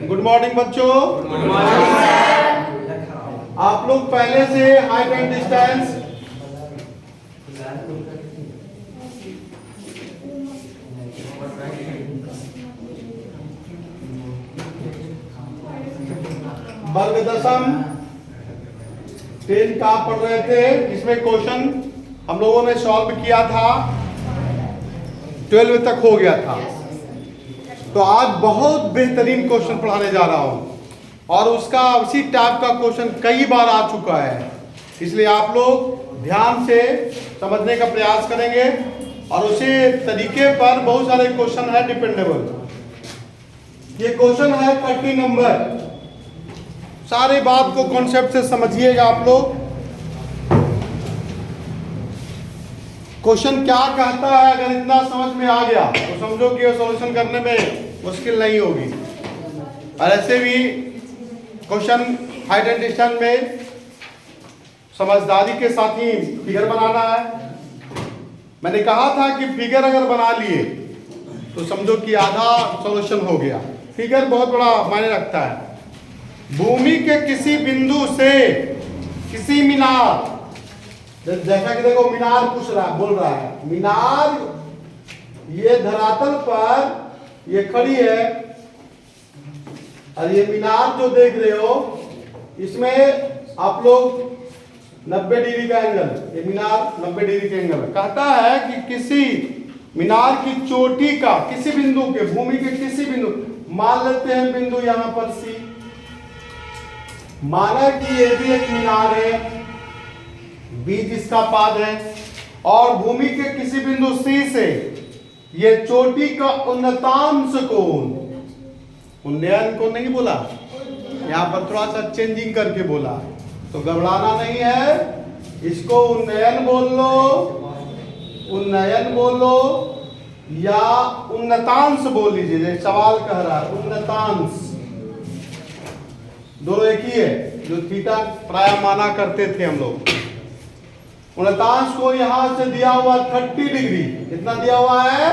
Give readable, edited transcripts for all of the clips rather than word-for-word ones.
Good morning बच्चों। Good morning sir. आप लोग पहले से हाइट एंड डिस्टेंस वर्ग दशम 10 का पढ़ रहे थे। इसमें क्वेश्चन हम लोगों ने सॉल्व किया था, 12 तक हो गया था। तो आज बहुत बेहतरीन क्वेश्चन पढ़ाने जा रहा हूं और उसका उसी टाइप का क्वेश्चन कई बार आ चुका है, इसलिए आप लोग ध्यान से समझने का प्रयास करेंगे और उसी तरीके पर बहुत सारे क्वेश्चन है डिपेंडेबल। ये क्वेश्चन है 30 नंबर। सारे बात को कॉन्सेप्ट से समझिएगा आप लोग। क्वेश्चन क्या कहता है, अगर इतना समझ में आ गया तो समझो कि ये सॉल्यूशन करने में मुश्किल नहीं होगी। और ऐसे भी क्वेश्चन हाइट एंड डिस्टेंस में समझदारी के साथ ही फिगर बनाना है। मैंने कहा था कि फिगर अगर बना लिए तो समझो कि आधा सॉल्यूशन हो गया। फिगर बहुत बड़ा मायने रखता है। भूमि के किसी बिंदु से किसी मीनार, जैसा कि देखो मीनार पूछ रहा है, बोल रहा है मीनार ये धरातल पर ये खड़ी है और ये मीनार जो देख रहे हो इसमें आप लोग 90 डिग्री का एंगल, ये मीनार 90 डिग्री का एंगल कहता है कि किसी मीनार की चोटी का किसी बिंदु के, भूमि के किसी बिंदु, मान लेते हैं बिंदु यहां पर सी, माना कि ये भी एक मीनार है, बीच इसका पाद है और भूमि के किसी बिंदु सी से ये चोटी का उन्नतांश कोण, उन्नयन को नहीं बोला, यहां पर थोड़ा सा चेंजिंग करके बोला, तो घबराना नहीं है, इसको उन्नयन बोल लो, उन्नयन बोलो या उन्नतांश बोल लीजिए। जैसे सवाल कह रहा है उन्नतांश, दोनों एक ही है, जो थीटा प्राय माना करते थे हम लोग। उन्नतांश को यहां से दिया हुआ 30 डिग्री, कितना दिया हुआ है?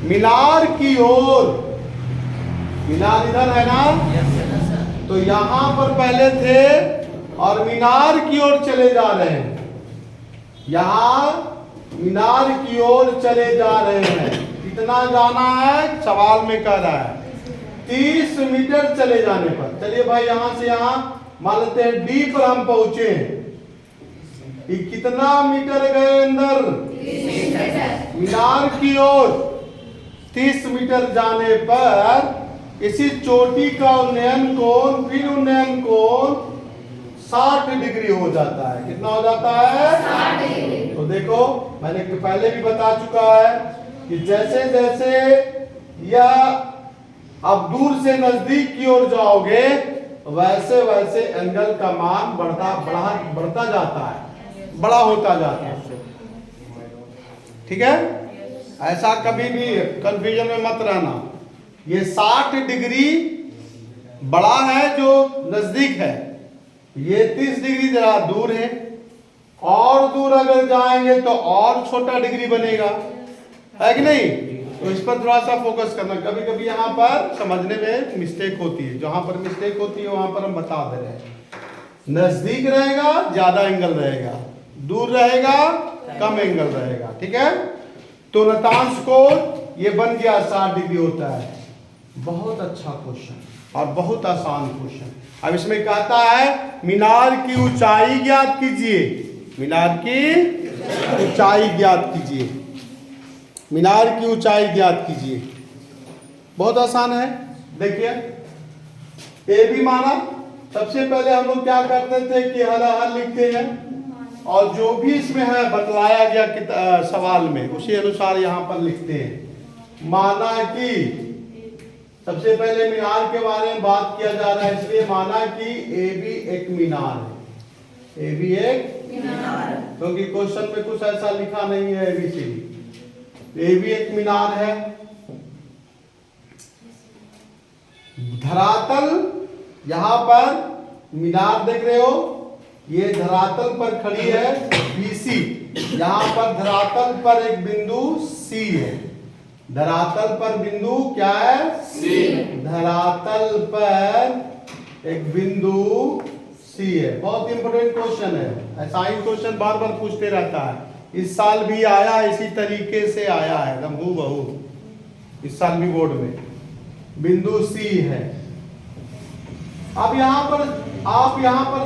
मीनार की ओर, मीनार इधर है ना, तो यहां पर पहले थे और मीनार की ओर चले जा रहे हैं, यहां मीनार की ओर चले जा रहे हैं। कितना जाना है सवाल में कह रहा है, 30 मीटर चले जाने पर। चलिए भाई यहां से यहां मान लेते हैं डी पर हम पहुंचे, कितना मीटर गए अंदर? 30 मीटर। मीनार की ओर 30 मीटर जाने पर इसी चोटी का उन्नयन कोण, फिर उन्नयन कोण 60 डिग्री हो जाता है। कितना हो जाता है? 60 डिग्री। तो देखो मैंने पहले भी बता चुका है कि जैसे जैसे या अब दूर से नजदीक की ओर जाओगे वैसे वैसे एंगल का मान बढ़ता जाता है, बड़ा होता जाता है। ठीक है, ऐसा कभी भी कंफ्यूजन में मत रहना। ये 60 डिग्री बड़ा है जो नजदीक है, ये 30 डिग्री जरा दूर है, और दूर अगर जाएंगे तो और छोटा डिग्री बनेगा, है कि नहीं? तो इस पर थोड़ा सा फोकस करना। कभी कभी यहाँ पर समझने में मिस्टेक होती है, जहां पर मिस्टेक होती है वहां पर हम बता दे रहे हैं। नजदीक रहेगा ज्यादा एंगल रहेगा, दूर रहेगा कम एंगल रहेगा। ठीक है, तो उन्नतांश कोण ये बन गया 60 डिग्री होता है। बहुत अच्छा क्वेश्चन और बहुत आसान क्वेश्चन। अब इसमें कहता है मीनार की ऊंचाई ज्ञात कीजिए, मीनार की ऊंचाई ज्ञात कीजिए, मीनार की ऊंचाई ज्ञात कीजिए। बहुत आसान है। देखिए ए भी माना, सबसे पहले हम लोग क्या करते थे कि हर लिखते हैं और जो भी इसमें है बतलाया गया सवाल में उसी अनुसार यहाँ पर लिखते हैं। माना कि सबसे पहले मीनार के बारे में बात किया जा रहा है, इसलिए माना कि ए भी एक मीनार है, ए भी एक मीनार, क्योंकि क्वेश्चन में कुछ ऐसा लिखा नहीं है एबीसीडी। ए भी एक मीनार है। धरातल यहां पर मीनार देख रहे हो, ये धरातल पर खड़ी है बीसी, यहां पर धरातल पर एक बिंदु सी है, धरातल पर बिंदु क्या है? सी। धरातल पर एक बिंदु सी है। बहुत इंपॉर्टेंट क्वेश्चन है, ऐसा ही क्वेश्चन बार बार पूछते रहता है। इस साल भी आया, इसी तरीके से आया है एकदम हूबहू, इस साल भी बोर्ड में बिंदु सी है। अब आप यहां पर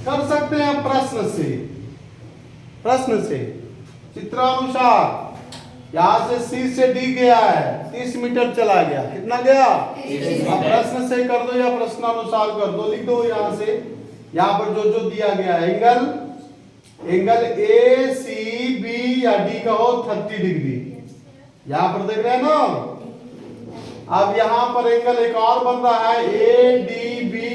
कर सकते हैं प्रश्न से चित्रानुसार। यहां से सी से डी गया है, 30 मीटर चला गया, कितना गया? अब प्रश्न से कर दो या प्रश्नानुसार कर दो, लिख दो यहां से। यहां पर जो दिया गया है, एंगल ए सी बी या डी का हो 30 डिग्री, यहां पर देख रहे हैं ना। अब यहां पर एंगल एक और बन रहा है ए डी बी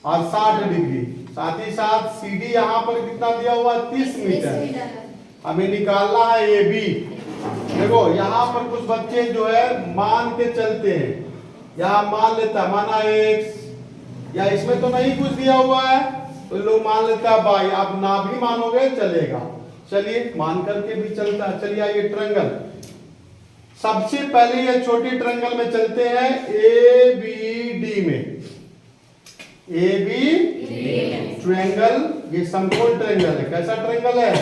और 60 डिग्री, साथ ही साथ सी डी यहां पर कितना दिया हुआ? 30 मीटर। हमें निकालना है ए बी। देखो यहां पर कुछ बच्चे जो है मान के चलते हैं, यहां मान लेता माना x, या इसमें तो नहीं कुछ दिया हुआ है तो लोग मान लेता है y। आप ना भी मानोगे चलेगा, चलिए मान करके भी चलता है। चलिए ये ट्रायंगल, सबसे पहले ये छोटी ट्रायंगल में चलते हैं ए बी डी में। ए बी ट्रायंगल, ये समकोण ट्रायंगल है। कैसा ट्रायंगल है?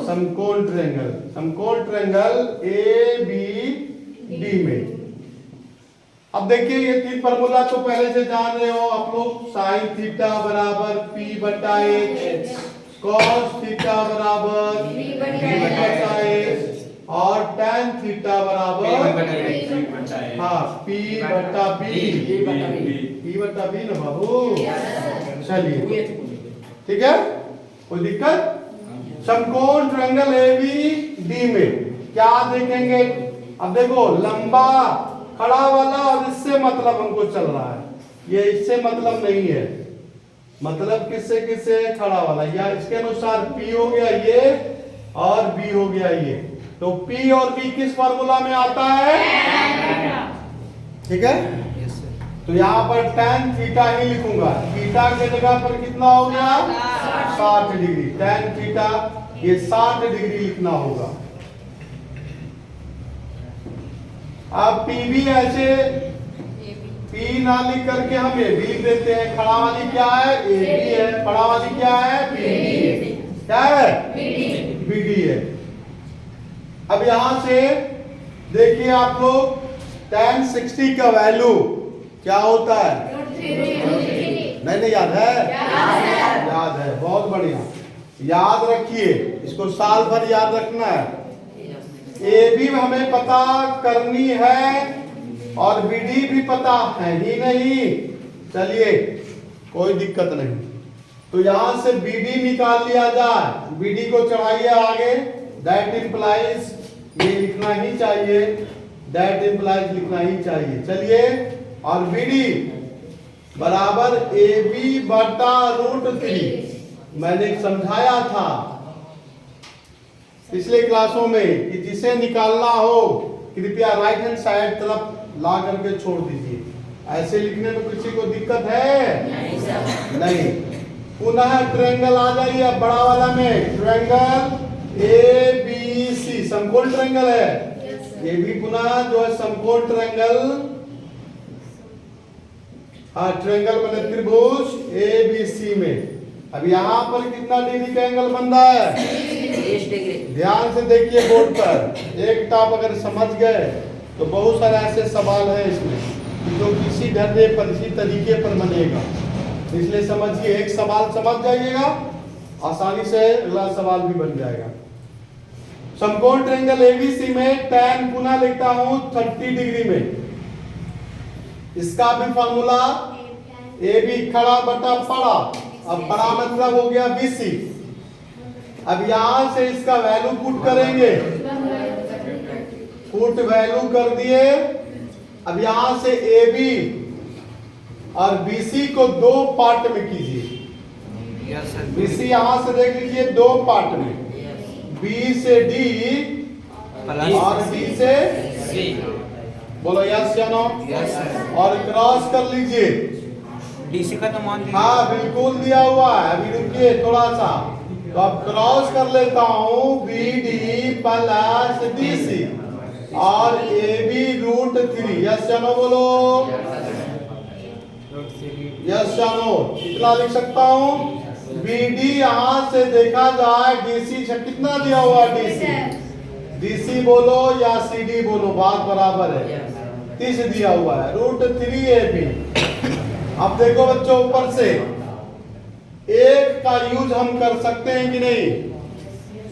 समकोण ट्रायंगल। समकोण ट्रायंगल ए बी डी में। अब देखिए ये तीन फार्मूला तो पहले से जान रहे हो आप लोग। साइन थीटा बराबर पी बटा एच, कॉस थीटा बराबर बी बटा एच, और tan थीटा बराबर हाँ पी बटा बी, पी बटा बी ना बाबू। चलिए ठीक है, कोई दिक्कत? समकोण ट्रायंगल ए बी डी में क्या देखेंगे? अब देखो लंबा खड़ा वाला और इससे मतलब हमको चल रहा है, ये इससे मतलब नहीं है। मतलब किससे किससे? खड़ा वाला, या इसके अनुसार P हो गया ये और B हो गया ये। तो P और B किस फार्मूला में आता है? ठीक है, तो यहाँ पर tan थीटा ही लिखूंगा। थीटा के जगह पर कितना हो गया? 60 डिग्री। tan थीटा ये 60 डिग्री लिखना होगा। अब P भी ऐसे P ना लिख करके हम A B लिख देते हैं। खड़ा वाली क्या है? A B है। खड़ा वाली क्या है? B D। क्या है? B D है। अब यहां से देखिए आप लोग, tan 60 का वैल्यू क्या होता है? नहीं याद है? याद है, बहुत बढ़िया, याद रखिए, इसको साल भर याद रखना है। ए बी हमें पता करनी है और बी डी भी पता है ही नहीं। चलिए कोई दिक्कत नहीं, तो यहां से बी डी निकाल लिया जाए। बी डी को चढ़ाइए आगे, दैट इंप्लाइज, ये लिखना ही चाहिए, दैट इंप्लाइज लिखना ही चाहिए। चलिए, और बी डी बराबर ए बी बटा √3। मैंने समझाया था पिछले क्लासों में कि जिसे निकालना हो कृपया राइट हैंड साइड तरफ ला करके छोड़ दीजिए। ऐसे लिखने में किसी को दिक्कत है? नहीं। पुनः ट्रायंगल आ जाइए बड़ा वाला में, ट्रायंगल ए बी सी समकोण ट्रायंगल है। ये भी पुनः जो है समकोण ट्रायंगल, हाँ ट्रायंगल बने त्रिभुज ए बी सी में। अब यहाँ पर कितना डिग्री का एंगल बन रहा है? 30 डिग्री। ध्यान से देखिए बोर्ड पर, एक टाप अगर समझ गए तो बहुत सारे ऐसे सवाल है इसमें जो किसी ढर्रे पर इसी तरीके पर बनेगा, इसलिए समझिए। एक सवाल समझ जाइएगा, आसानी से अगला सवाल भी बन जाएगा। समकोण ट्रायंगल एबीसी में tan पुनः लिखता हूं 30 डिग्री में। इसका भी फॉर्मूला ए बी खड़ा बटा पड़ा, अब बड़ा मतलब हो गया BC। अब यहां से इसका वैल्यू पुट करेंगे, पुट वैल्यू कर दिए। अब यहां से AB और BC को दो पार्ट में कीजिए। BC यहां से देख लीजिए दो पार्ट में, B से D और D से C। बोलो यस या नो? और क्रॉस कर लीजिए। डीसी का तो मान लीजिए। हाँ बिल्कुल दिया हुआ है, अभी रुकिए थोड़ा सा। तो अब क्रॉस कर लेता हूं BD प्लस DC। और ए बी √3। यस या नो बोलो, यस या नो। कितना लिख सकता हूँ? बी डी यहां से देखा जाए डीसी कितना दिया हुआ है? डीसी, डीसी बोलो या सी डी बोलो, बात बराबर है। 30 दिया हुआ है, √3 ए बी। अब देखो बच्चों, ऊपर से एक का यूज हम कर सकते हैं कि नहीं?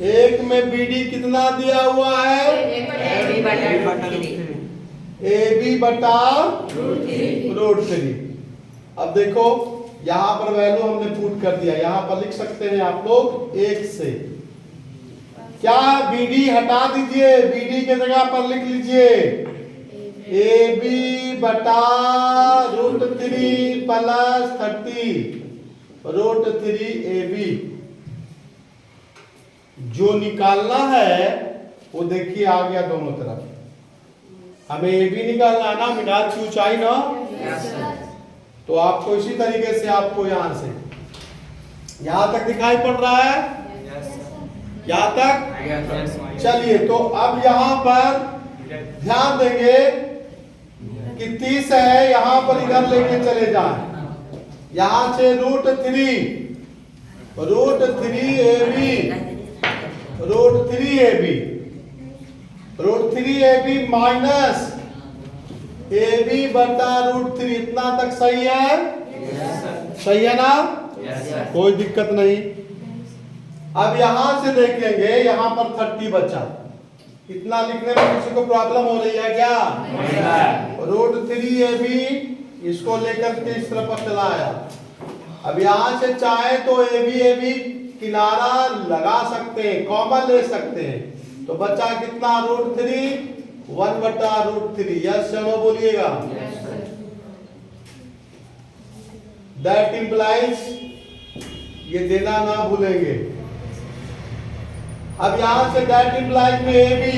एक में बी डी कितना दिया हुआ है? ए बी बटा √3। अब देखो यहां पर वैल्यू हमने पुट कर दिया, यहां पर लिख सकते हैं आप लोग 1 से। क्या बीडी हटा दीजिए, बीडी के जगह पर लिख लीजिए ए बी बटा √3 प्लस 30 √3 ए बी। जो निकालना है वो देखिए आ गया दोनों तरफ। हमें ए बी निकालना है ना, मीनार की ऊंचाई ना। तो आपको इसी तरीके से आपको यहां से यहां तक दिखाई पड़ रहा है, यहां तक। चलिए तो अब यहां पर ध्यान देंगे कि 30 है, यहां पर इधर लेके चले जाएं। यहां से √3 A B √3 A B minus A B बटा √3। इतना तक सही है? सही है ना? कोई दिक्कत नहीं। अब यहां से देखेंगे, यहां पर 30 बचा। इतना लिखने में किसी को प्रॉब्लम हो रही है क्या? √3 ए बी इसको लेकर के इस तरफ चला आया। अब यहां से चाहे तो ए बी किनारा लगा सकते हैं, कॉमन ले सकते हैं। तो बचा कितना? √3 1 बटा √3। यस चलो बोलिएगा। दैट इंप्लाइज, ये देना ना भूलेंगे। अब यहां से दैट इंप्लाइज में ए बी।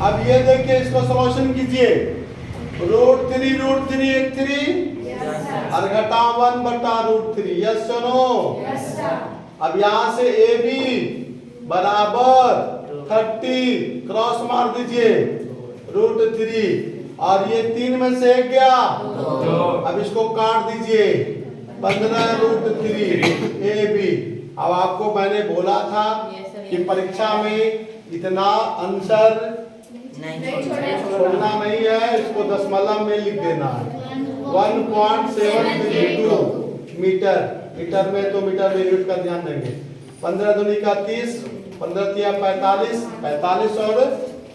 अब ये देखिए, इसको सॉल्यूशन कीजिए। √3 एक 3 और घटा 1 बटा √3। यस चलो। अब यहां से ए बी बराबर 30 क्रॉस मार दीजिए √3 और ये 3 में से एक गया। अब इसको काट दीजिए 15 √3 ए बी। अब आपको मैंने बोला था कि परीक्षा में इतना आंसर छोड़ना नहीं है, इसको दशमलव में लिख देना है। 1.732 मीटर, मीटर में तो मीटर में यूनिट का ध्यान देंगे। 15 दूनी का 30, 15 तिया 45, 45 और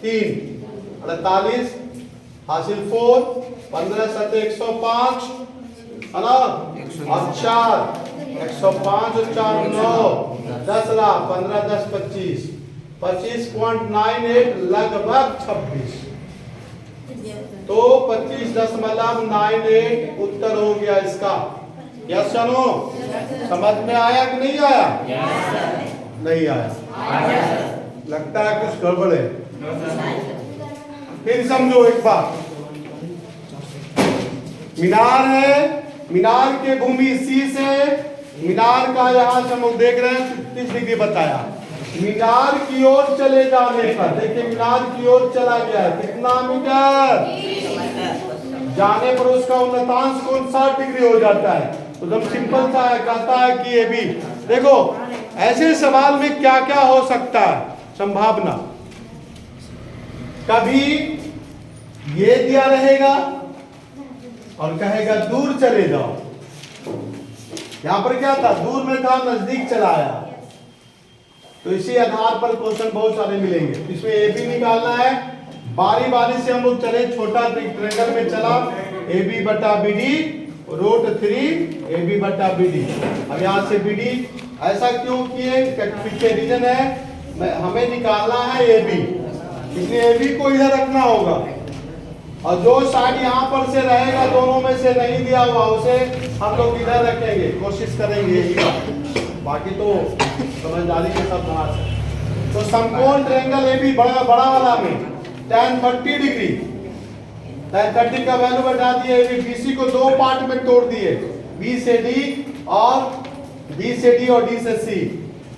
3 48 हासिल 4, 15 7 105 है ना, और 4 105 और 4 9 10 रहा, 15 10 25 25.98 लगभग 26। तो 25.98 उत्तर हो गया इसका। यस या नो? समझ में आया कि नहीं आया? नहीं आया, लगता है कुछ गड़बड़ है। फिर समझो एक बात, मीनार है, मीनार के भूमि सी से मीनार का यहां से हम लोग देख रहे हैं 30 डिग्री बताया। मीनार की ओर चले जाने पर देखिए, मीनार की ओर चला गया है कितना मीटर? जाने पर उसका उन्नतांश कोण 60 डिग्री हो जाता है। तो एकदम सिंपल सा है, कहता है कि ये भी देखो, ऐसे सवाल में क्या क्या हो सकता है संभावना। कभी ये दिया रहेगा और कहेगा दूर चले जाओ। यहां पर क्या था? दूर में था, नजदीक चला आया। तो इसी आधार पर क्वेश्चन बहुत सारे मिलेंगे। इसमें ए बी निकालना है। बारी बारी से हम लोग चले, छोटा ट्रायंगल में चला ए बी बटा बी डी √3 ए बी बटा बी डी। अब यहाँ से बी डी ऐसा क्यों किए? पीछे रीजन है, हमें निकालना है ए बी, इसलिए ए बी को इधर रखना होगा। और जो साइड यहाँ पर से रहेगा, दोनों में से नहीं दिया हुआ, उसे हम लोग इधर रखेंगे, कोशिश करेंगे यही बात। बाकी तो समझदारी के साथ बना सकते। तो समकोण ट्रायंगल ए बी बड़ा वाला में tan 30 डिग्री, tan 30 का वैल्यू बता दिए। बीसी को दो पार्ट में तोड़ दिए, बी से डी और बी से डी और डी से सी।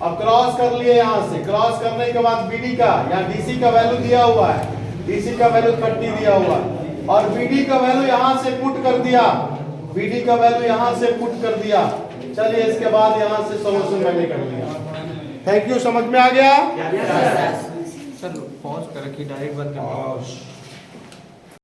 अब क्रॉस कर लिए, यहां से क्रॉस करने के बाद बीडी का या डीसी का वैल्यू दिया हुआ है डीसी का वैल्यू 30 दिया हुआ और बीडी का वैल्यू यहां से पुट कर दिया, बीडी का वैल्यू यहां से पुट कर दिया। चलिए इसके बाद यहां से सॉल्यूशन मैंने कर लिया। थैंक यू, समझ में आ गया? सर पॉज कर रखिए, डायरेक्ट बंद कर।